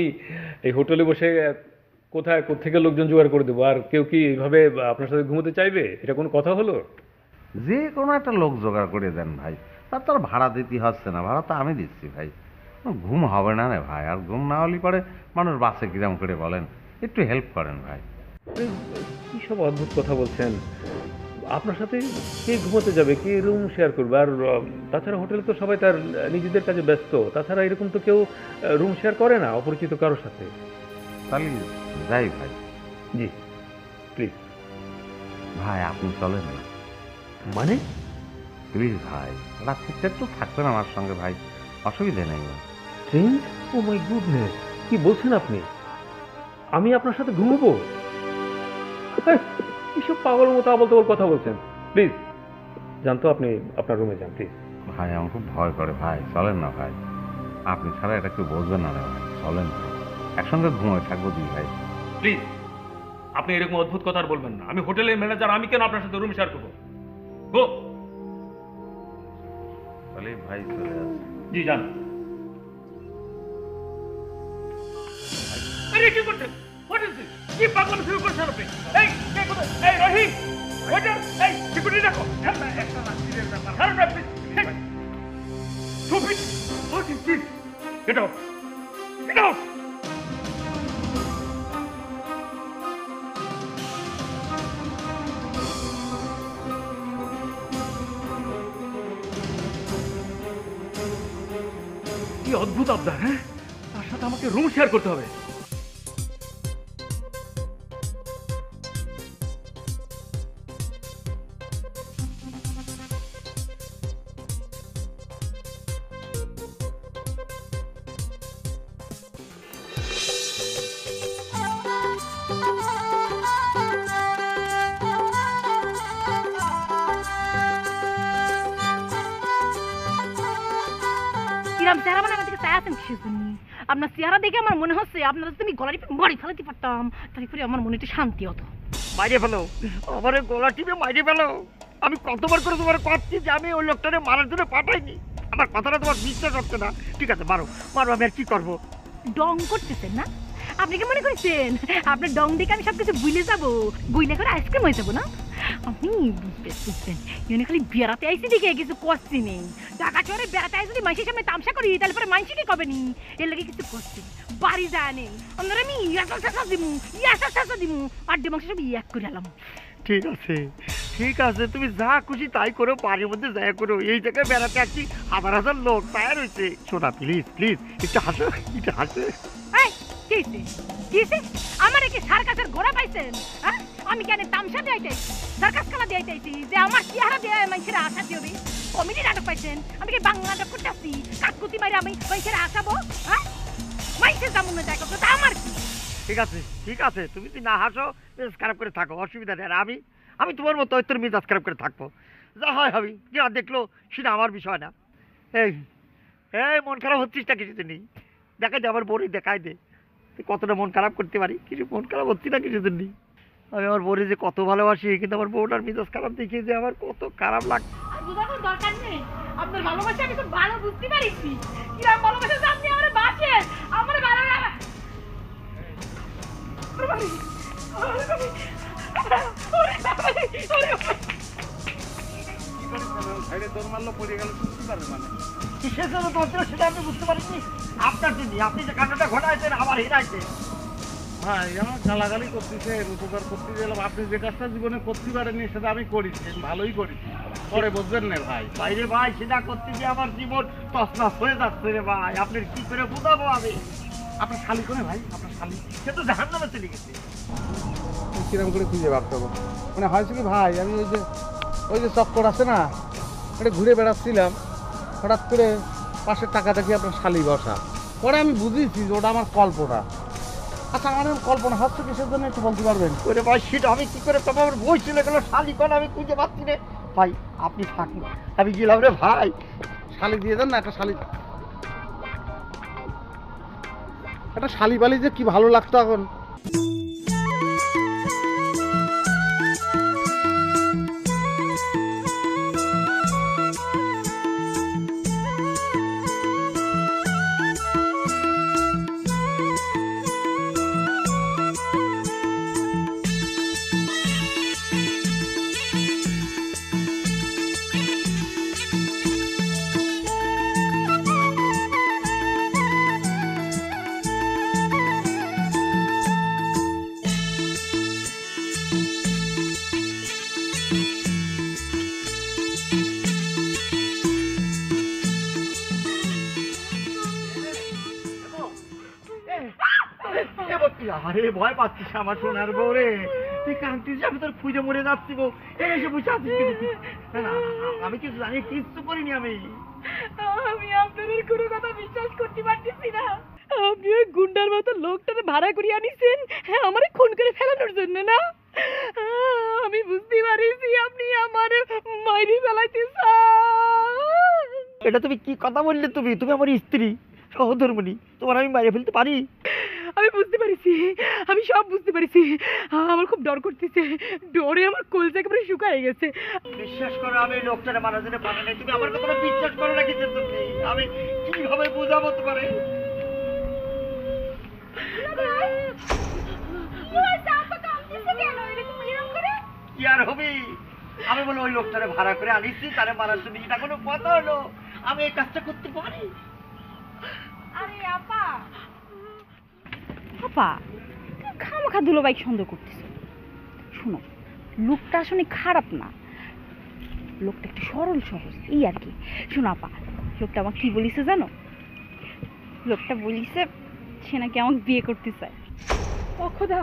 এই হোটেলে বসে কোথায় কোত্থেকে লোকজন জোগাড় করে দেবো? আর কেউ কি এইভাবে আপনার সাথে ঘুমোতে চাইবে? এটা কোনো কথা হলো? যে কোনো একটা লোক জোগাড় করে দেন ভাই, তার তো আর ভাড়া দিতে হচ্ছে না, ভাড়া তো আমি দিচ্ছি ভাই। ঘুম হবে না রে ভাই, আর ঘুম না হলে পরে মানুষ বাসে কিরম করে বলেন, একটু হেল্প করেন ভাই। কী সব অদ্ভুত কথা বলছেন? আপনার সাথে কে ঘুমোতে যাবে, কে রুম শেয়ার করবে? আর তাছাড়া হোটেলে তো সবাই তার নিজেদের কাজে ব্যস্ত, তাছাড়া এরকম তো কেউ রুম শেয়ার করে না অপরিচিত কারোর সাথে। তাহলে যাই ভাই। জি প্লিজ। ভাই আপনি চলেন না। মানে? প্লিজ ভাই, রাত্রিতে একটু থাকবেন আমার সঙ্গে ভাই, অসুবিধে নেই। চেঞ্জ? ও মাই গুডনেস, কি বলছেন আপনি? আমি আপনার সাথে ঘুমবো? এসব পাগল মতো আবল তাবল কথা বলছেন। প্লিজ জানতো, আপনি আপনার রুমে যান প্লিজ। ভাই আমার খুব ভয় করে ভাই, চলেন না ভাই, আপনি ছাড়া এটা কেউ বলবেন না রে ভাই, চলেন ভাই, একসঙ্গে ঘুমোয় থাকবো দুই ভাই। প্লিজ আপনি এরকম অদ্ভুত কথা আর বলবেন না। আমি হোটেলের ম্যানেজার, আমি কেন আপনার সাথে রুম শেয়ার করবো? গো। তাহলে ভাই চলে আসছে। জি যান। কি করছেন? কি পাগল শুরু করছেন আপনি? এই কে কোথায়? এই রহিম, ওয়েটার, এই সিকিউরিটি রাখো। Stupid! What is this? Get out! Get out! অদ্ভুত আবদার! হ্যাঁ, তার সাথে আমাকে রুম শেয়ার করতে হবে। কিরাম চেহারা মানে আমার দিকে চাই আছেন কিসের জন্য? আপনার চেহারা দেখে আমার মনে হচ্ছে আপনারা তুমি গলা টিপে মারি ফেলাতে পারতাম, তারপরে আমার মনে একটু শান্তি হতো। মাইরে ফেলো, আমার গলা টিপে মাইরে ফেলো। আমি কতবার করে তোমার কথা যে আমি ওই লোকটারে মারার জন্য পাঠাইনি, আমার কথাটা তোমার বিশ্বাস হচ্ছে না। ঠিক আছে, মারো মারো, আমি আর কি করবো? ডং করতেছেন না? আপনি কি মনে করছেন আপনার ডং দেখে আমি সবকিছু ভুলে যাবো, বুঝলে করে আইসক্রিম হয়ে যাবো না? আপনি বুঝবেন ইউনি খালি বেড়াতে আইসি দেখে কিছু করছি নেই। ঢাকা শহরে বেড়াতে আইসি যদি মাইসের সামনে তামসা করি তাহলে পরে মাইসি কি কবে নি, এর লাগে কিছু করছি বাড়ি যায় নেই। আপনারা আমি ইয়াসা শেষা দিমু, ইয়াসা শেষা দিমু, আর ডিমাংস সব ইয়াক করে এলাম। ঠিক আছে ঠিক আছে, তুমি যা খুশি তাই করো, বাড়ির মধ্যে যাই করো। এই জায়গায় বেড়াতে আসছি, হাজার হাজার লোক তৈরি হয়েছে। শোনা প্লিজ প্লিজ, একটু হাসো একটু হাসো। এই কিসে কিসে আমার কি সার্কাসের ঘোড়া পাইছেন? হ্যাঁ, আমি কেন তামসা দিয়াইতেছি, সার্কাস খেলা দিয়াইতেছি যে আমার চেহারা দিয়ে মানুষের আশা দিবে? কমেডি নাটক পাইছেন? আমি কি বাংলা নাটক করতেছি কাকুতি মারি আমি মানুষের আশাবো? হ্যাঁ, মানুষের যেমন যায় করতে তা আমার কি? ঠিক আছে, তুমি যদি না হাসো মেজাজ খারাপ করে থাকো, অসুবিধা নেই। আর আমি তোমার মতো তোর মেজাজ খারাপ করে থাকবো, যা হয় হবে। যা দেখলো সেটা আমার বিষয় না। এই এই মন খারাপ হচ্ছিস না কিছু নেই, দেখাই দে আমার বড়ি, দেখাই দে তুই কতটা মন খারাপ করতে পারি। কিছু মন খারাপ হচ্ছি না কিছু নেই। আমি আমার বড়ি যে কত ভালোবাসি, কিন্তু আমার বউটার মেজাজ খারাপ দেখে যে আমার কত খারাপ লাগছে। বুঝানোর দরকার নেই, আপনার ভালোবাসা আমি খুব ভালো বুঝতে পারিছি। কিরকম ভালোবাসা যে আপনি আমার বাসেন, আমার ভালো লাগে। কিসের জন্য তোমার সেটা আমি বুঝতে পারিনি। আপনার জন্য, আপনি যে কান্নাটা ঘটাইছেন আমার হিরাইছে। ভাই আমার গালাগালি করতেছেন, উপকার করতে গেলাম, আপনি যে কাজটা জীবনে করতে পারেননি সেটা আমি করেছি, ভালোই করেছি, পরে বুঝবেন না ভাই। বাইরে ভাই, সেটা করতে গিয়ে আমার জীবন তছনছ হয়ে যাচ্ছে রে ভাই। আপনার কি করে বুঝাবো আমি? আপনার শালি করে ভাই, আপনার শালি সে তো জাহান্নামে চলে গেছে। কিরম করে খুঁজে বার করবো? মানে হয়েছে কি ভাই, আমি ওই যে চক্কর আছে না, ওটা ঘুরে বেড়াচ্ছিলাম, হঠাৎ করে পাশের টাকা দেখি আপনার শালি বসা। পরে আমি বুঝেছি যে ওটা আমার কল্পনা। আচ্ছা, আমার কল্পনা হচ্ছে কিসের জন্য একটু বলতে পারবেন? ওরে ভাই, সেটা আমি কি করে তবে আমার বই চলে গেল, শালি করে আমি খুঁজে পাচ্ছি রে ভাই। আপনি থাকুন, আমি গেলাম রে ভাই। শালি দিয়ে দেন না, একটা শালি বালি যে কি ভালো লাগতো এখন। আরে ভয় পাচ্ছিস আমার সোনার বউ রে, তুই কাঁদছিস, আমি তোর খুঁজে মরে যাচ্ছি গো। এসে বসে আছিস না, আমি কিছু জানি, কিচ্ছু করিনি আমি। আমি আপনাদের কোনো কথা বিশ্বাস করতে পারতেছি না। আপনি ওই গুন্ডার মতো লোকটাকে ভাড়া করে আনিছেন, হ্যাঁ, আমারে খুন করে ফেলানোর জন্য না? আমি বুঝতে পারিছি আপনি আমার মাইরি ফেলাইতে চান। এটা তুমি কি কথা বললে? তুমি আমার স্ত্রী, সহধর্মিণী, তোমার আমি মারিয়ে ফেলতে পারি? আমি বুঝতে পারিছি, আমি সব বুঝতে পারিছি। আমার খুব ডর করতেছে, ডরে আমার কলজা একেবারে শুকায় গেছে। বিশ্বাস করো, আমি লোকটারে মারার জন্য পারে নাই। তুমি আমার কথা বিশ্বাস করো না কিছু, তুমি আমি কিভাবে বোঝাবো তোমারে? কি আর হবি? আমি বলো ওই লোকটারে ভাড়া করে আনিছি, তারে মারার জন্য। এটা কোনো কথা হলো? আমি এই কাজটা করতে পারি? আরে আপা, আপা খামাখা দুলোবাইক সন্দেহ করতেছে। শোনো, লোকটা আসলে খারাপ না, লোকটা একটু সরল সহজ, এই আর কি। শোনো আপা, লোকটা আমাকে কি বলিছে জানো? লোকটা বলিছে সে নাকি আমাকে বিয়ে করতে চায়। ও খোদা,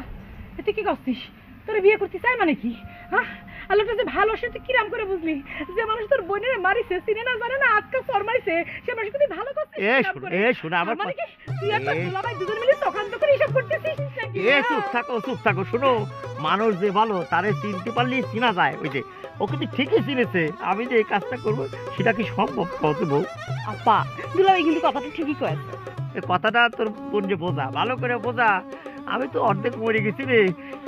এতে কি করছিস? তোর বিয়ে করতে চাই মানে কি? হ্যাঁ, আলোটা যে ভালো সে তুই কিরাম করে বুঝলি? যে মানুষ তোর বোনের মারিছে, চিনে না জানে না, আজকে সর মারিছে, সে মানুষ তুই ভালো করছিস। শোনা আমার মানে কি তুই আর তোর দুলাভাই দুজন মিলে চক্রান্ত করে এসব করতেছিস নাকি? চুপ থাকো শোনো, মানুষ যে ভালো তারে চিনতে পারলে চিনা যায়। ওই যে ও কিন্তু ঠিকই চিনেছে, আমি যে এই কাজটা করবো সেটা কি সম্ভব কত বউ? আপা দুলাভাই কিন্তু কথাটা ঠিকই কয়েছে। এই কথাটা তোর বোন যে বোঝা, ভালো করে বোঝা। আমি তো অর্ধেক মরে গেছি রে,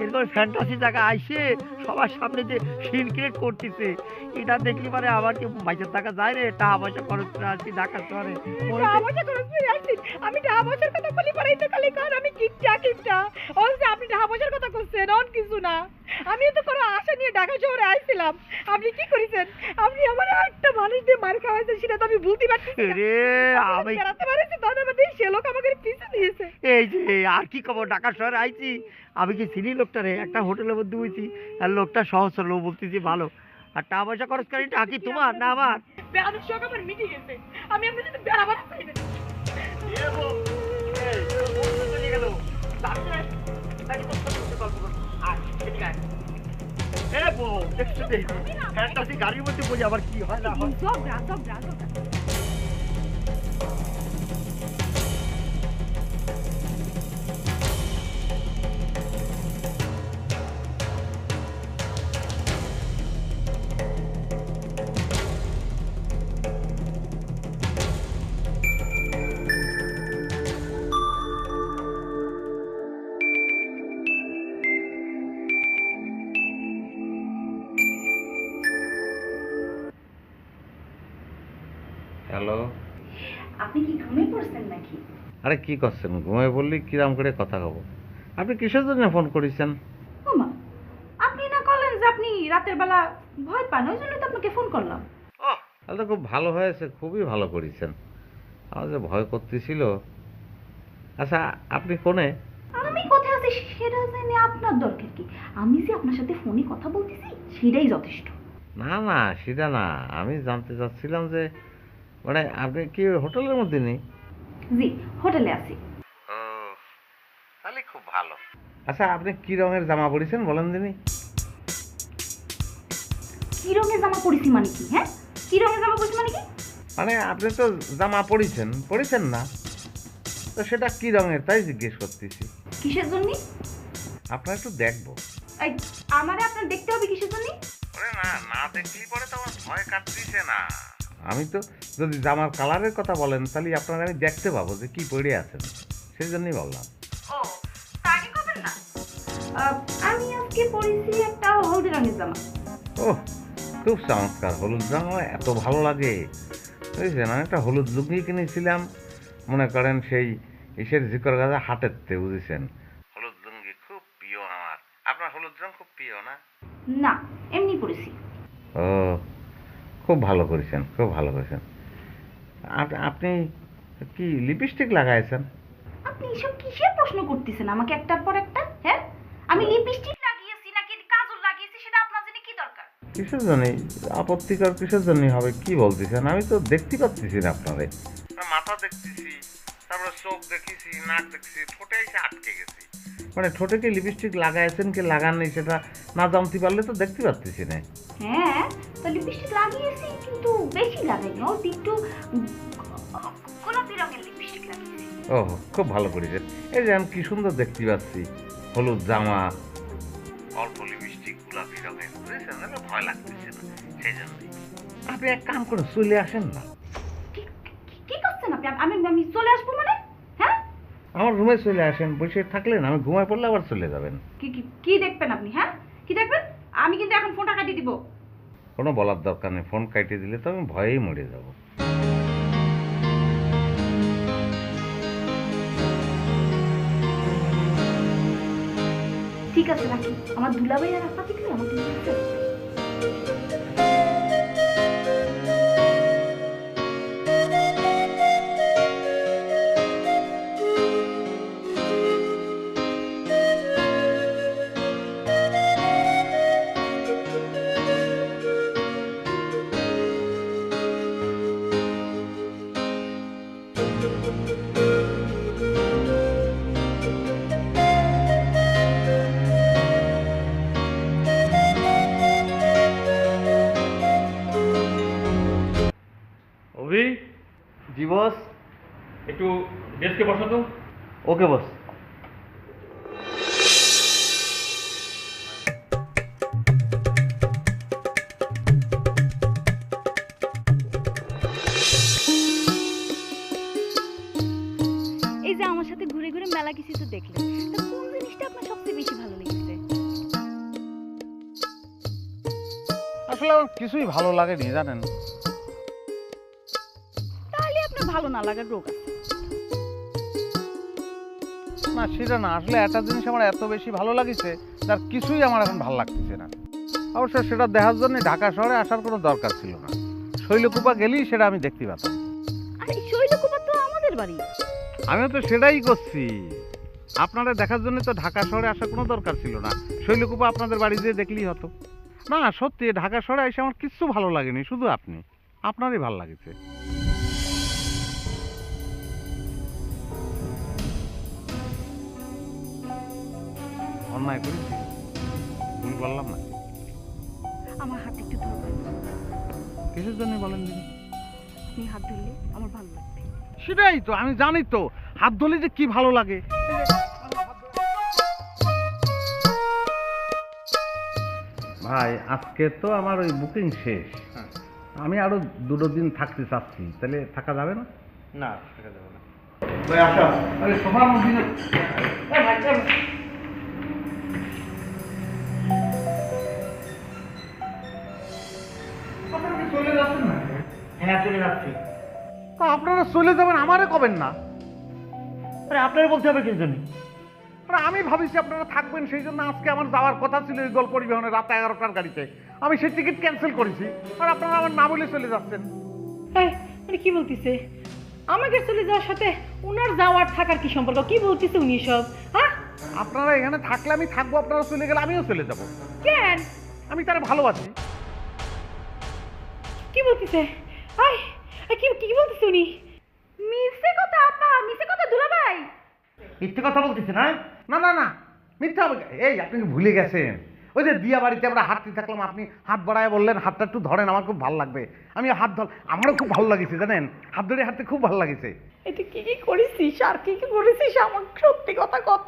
এরকম ফ্যান্টাসি জায়গা আইসে সবার সামনে যে সিন ক্রিয়েট করতেছে, এটা দেখলি মানে আমার কি বাইশের টাকা যায় রে? টাকা পয়সা খরচ করে আসছি ঢাকা শহরে। টাকা পয়সা খরচ করে আসছিস? আমি টাকা পয়সার কথা বলি পরেই তো খালি কর আমি কিপটা। ও যে আপনি টাকা পয়সার কথা করছেন, অন কিছু না। আমিও তো কোনো আশা নিয়ে ঢাকা শহরে আইছিলাম। আপনি কি করেছেন? আপনি আমার একটা মানুষ দিয়ে মার খাওয়াইছেন, সেটা তো আমি ভুলতে পারছি না। রে আমি বেড়াতে পারছি তখন আমাদের সে লোক আমাকে পিছু দিয়েছে। এই যে আর কি খবর, ঢাকা শহরে আইছি। আমি কি চিনি লোকটা রে? একটা হোটেলের মধ্যে হয়েছি, আর লোকটা সহজ সরল বলতেছি ভালো। আর টাকা পয়সা খরচ করি টা কি তোমার না আমার? বেড়ানোর শখ আমার মিটে গেছে। আমি আপনার সাথে বেড়াবার চাই না। গাড়ির মধ্যে বলি আবার কি হয় না হয়। ঝগড়া। হ্যালো, আপনি কি ঘুমিয়ে পড়ছেন নাকি? আরে কি করছেন? ঘুমাই বললি কিরাম করে কথা কব? আপনি কিসের জন্য ফোন করেছেন? ওমা, আপনি না করলেন যে আপনি রাতের বেলা ভয় পান, ওই জন্য তো আপনাকে ফোন করলাম। ও তাহলে তো খুব ভালো হয়েছে, খুবই ভালো করেছেন। আমার যে ভয় করতেছিল। আচ্ছা আপনি কোনে? আমি কোথায় আছি সেটা জেনে আপনার দরকার কি? আমি যে আপনার সাথে ফোনে কথা বলতেছি সেটাই যথেষ্ট। না সেটা না, আমি জানতে চাচ্ছিলাম যে মানে আপনি কি হোটেলের মধ্যে নেই? জি, হোটেলে আছি। ও তাহলে খুব ভালো। আচ্ছা আপনি কি রঙের জামা পরেছেন বলেন দিনি? কি রঙের জামা পরেছি মানে কি? হ্যাঁ, কি রঙের জামা পরেছি মানে কি? মানে আপনি তো জামা পরেছেন না, তো সেটা কি রঙের তাই জিজ্ঞেস করতেছি। কিসের জন্য? আপনার একটু দেখবো। এই, আমারে আপনার দেখতে হবে কিসের জন্য? না দেখলি পরে তো আমার ভয় কাটতেছে না। আমি তো যদি জামার কালারের কথা বলেন তাহলে আপনার আমি দেখতে পাবো যে কি পরে আছেন, সেই জন্যই বললাম। ও, তা আগে করবেন না? আমি আজকে পরেছি একটা হলদে রঙের জামা। ও খুব চমৎকার, হলুদ রঙ এত ভালো লাগে বুঝছেন। আমি একটা হলুদ লুঙ্গি কিনেছিলাম, মনে করেন সেই ইসের জিকর গাছা হাটেরতে, বুঝেছেন। হলুদ লুঙ্গি খুব প্রিয় আমার। আপনার হলুদ রঙ খুব প্রিয় না? না, এমনি পরেছি। ও খুব ভালো করেছেন, খুব ভালো করেছেন। আপনি কি লিপস্টিক লাগাইছেন? আপনি এসব কিসের প্রশ্ন করতেছেন আমাকে একটার পর একটা? হ্যাঁ, আমি লিপস্টিক লাগিয়েছি নাকি কাজল লাগিয়েছি সেটা আপনার জন্য কি দরকার? কিসের জন্য আপত্তিকর, কিসের জন্য হবে কি বলতেছেন? আমি তো দেখতে পাচ্ছি না আপনারে। মাথা দেখতেছি, তারপরে চোখ দেখেছি, নাক দেখছি, ঠোঁটে এসে আটকে গেছি। মানে ঠোঁটে কি লিপস্টিক লাগাইছেন কি লাগান নেই সেটা না জানতে পারলে তো দেখতে পাচ্ছি না। হ্যাঁ, তো লিপস্টিক লাগিয়েছি কিন্তু বেশি লাগাইনি, অল্প একটু গোলাপি রঙের লিপস্টিক লাগিয়েছি। ও খুব ভালো করেছেন। এই যে আমি কি সুন্দর দেখতে পাচ্ছি, হলুদ জামা, অল্প লিপস্টিক, গোলাপি রঙের, বুঝেছেন? ভয় লাগতেছে না, সেই জন্যই। আপনি এক কাম করে চলে আসেন না। কি করছেন আপনি? আমি চলে আসবো মানে? হ্যাঁ, আমার রুমে চলে আসেন, বসে থাকলেন, আমি ঘুমায় পড়লে আবার চলে যাবেন। কি দেখবেন আপনি? হ্যাঁ, কি দেখবেন? আমি কিন্তু এখন ফোনটা কাটিয়ে দিব। কোনো বলার দরকার নেই, ফোন কাটিয়ে দিলে তো আমি ভয়েই মরে যাব। ঠিক আছে, রাখি। আমার দুলাভাই আর আপা দেখলে আমার দুলাভাই Thank you. জি বস। একটু ডেস্কে বসো তো। ওকে বস। এই যে আমার সাথে ঘুরে ঘুরে মেলা কিছু তো দেখলেন, তা কোন জিনিসটা আপনার সবচেয়ে বেশি ভালো লেগেছে? আসলে আমার কিছুই ভালো লাগেনি জানেন। তাহলে আপনার ভালো না লাগার রোগ আছে। না সেটা না, আসলে একটা জিনিস আমার এত বেশি ভালো লাগিছে তার কিছুই আমার এখন ভালো লাগতেছে না। অবশ্য সেটা দেখার জন্য ঢাকা শহরে আসার কোনো দরকার ছিল না, শৈলকুপা গেলেই সেটা আমি দেখতে পেতাম। আর এই শৈলকুপা তো আমাদের বাড়ি। আমিও তো সেটাই করছি, আপনারা দেখার জন্য তো ঢাকা শহরে আসার কোনো দরকার ছিল না, শৈলকুপা আপনাদের বাড়ি যেয়ে দেখলেই হতো। না সত্যি ঢাকা শহরে এসে আমার কিচ্ছু ভালো লাগেনি, শুধু আপনারই ভালো লাগেছে। অন্যায় করেছি, ভুল বললাম না। আমার হাত একটু ধরবেন? কিসের জন্য বলেন দিদি? আপনি হাত ধরলে আমার ভালো লাগবে। সেটাই তো, আমি জানি তো হাত ধরলে যে কি ভালো লাগে। ভাই আজকে তো আমার ওই বুকিং শেষ, আমি আরো 2 দিন থাকতে চাচ্ছি, তাহলে থাকা যাবে না? না থাকা যাবে না। ভাই আসো। আরে সোফার মধ্যে চলে যাচ্ছেন না? হ্যাঁ চলে যাচ্ছি। আপনারা চলে যাবেন, আমারে কবেন না? আরে আপনার বলতে হবে কিছু জন্য? আরে আমি ভাবিছি আপনারা থাকবেন, সেই জন্য আজকে আমার যাওয়ার কথা ছিল ইগল পরিবহনে রাত 11টার গাড়িতে, আমি সেই টিকিট ক্যান্সেল করেছি, আর আপনারা আমার না বলে চলে যাচ্ছেন। এই, মানে কি বলতিছে? আমাকে চলে যাওয়ার সাথে ওনার যাওয়ার থাকার কি সম্পর্ক? কি বলতিছে উনি সব? হ্যাঁ, আপনারা এখানে থাকলে আমি থাকবো, আপনারা চলে গেলে আমিও চলে যাব। কেন? আমি তারা ভালোবাসি। কি বলতিছে? আই, কি কি বলতিছে উনি? মিছে কথা আপা, মিছে কথা দুলাভাই। মিথ্যে কথা বলতেছে না? না না না, মিথ্যা হবে। এই আপনি কি ভুলে গেছেন? ওই যে দিয়া বাড়িতে আমরা হাঁটতে থাকলাম, আপনি হাত বাড়ায় বললেন হাতটা একটু ধরেন, আমার খুব ভালো লাগবে। আমি হাত ধর, আমারও খুব ভালো লাগেছে জানেন, হাত ধরে হাঁটতে খুব ভালো লাগেছে। এটা কি কি করেছিস আর কি কি করেছিস? আমার সত্যি কথা কত?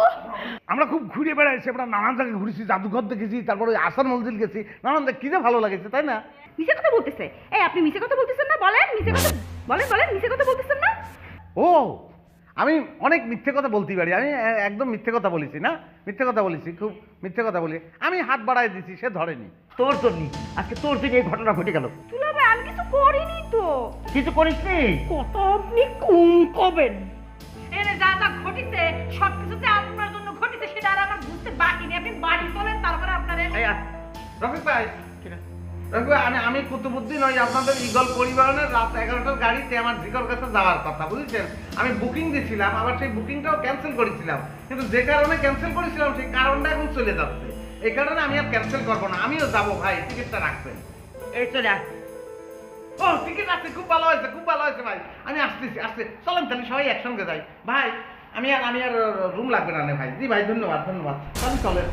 আমরা খুব ঘুরে বেড়াইছি, আমরা নানান জায়গায় ঘুরেছি, জাদুঘর দেখেছি, তারপরে আসান মঞ্জিল গেছি, নানান জায়গায় কি যে ভালো লাগেছে, তাই না? মিছে কথা বলতেছে? এই আপনি মিছে কথা বলতেছেন না? বলেন মিছে কথা, বলেন বলেন মিছে কথা বলতেছেন না? ও আমি অনেক মিথ্যে কথা বলতেই পারি, আমি একদম মিথ্যে কথা বলেছি না? মিথ্যে কথা বলেছি, খুব মিথ্যে কথা বলি। আমি হাত বাড়ায় দিছি, সে ধরেনি। তোর জন্য আজকে তোর জন্য এই ঘটনা ঘটে গেল। দুলাভাই আমি কিছু করিনি তো। কিছু করিস নি? কত আপনি কোন কবেন? এনে যা যা ঘটিছে সবকিছু যে আপনার জন্য ঘটিছে সেটা আর আমার বুঝতে বাকি নেই। আপনি বাড়ি চলেন, তারপরে আপনার রফিক ভাই, রফিক ভাই, আমি কুতুবুদ্দিন, ওই আপনাদের ইগল পরিবহনের রাত 11টার গাড়িতে আমার জিকর কাছে যাওয়ার কথা, বুঝেছেন? আমি বুকিং দিয়েছিলাম, আবার সেই বুকিংটাও ক্যান্সেল করেছিলাম, কিন্তু যে কারণে ক্যান্সেল করেছিলাম সেই কারণটা এখন চলে যাচ্ছে। এই কারণে আমি আর ক্যান্সেল করবো না, আমিও যাবো। ভাই টিকিটটা রাখবেন। এই চলে আস। ও টিকিট আছে, খুব ভালো হয়েছে, খুব ভালো হয়েছে ভাই, আমি আসতেছি আসতে। চলেন তাহলে সবাই একসঙ্গে যাই ভাই। আমি আর রুম লাগবে না ভাই। জি ভাই, ধন্যবাদ ধন্যবাদ, চলেন চলেন।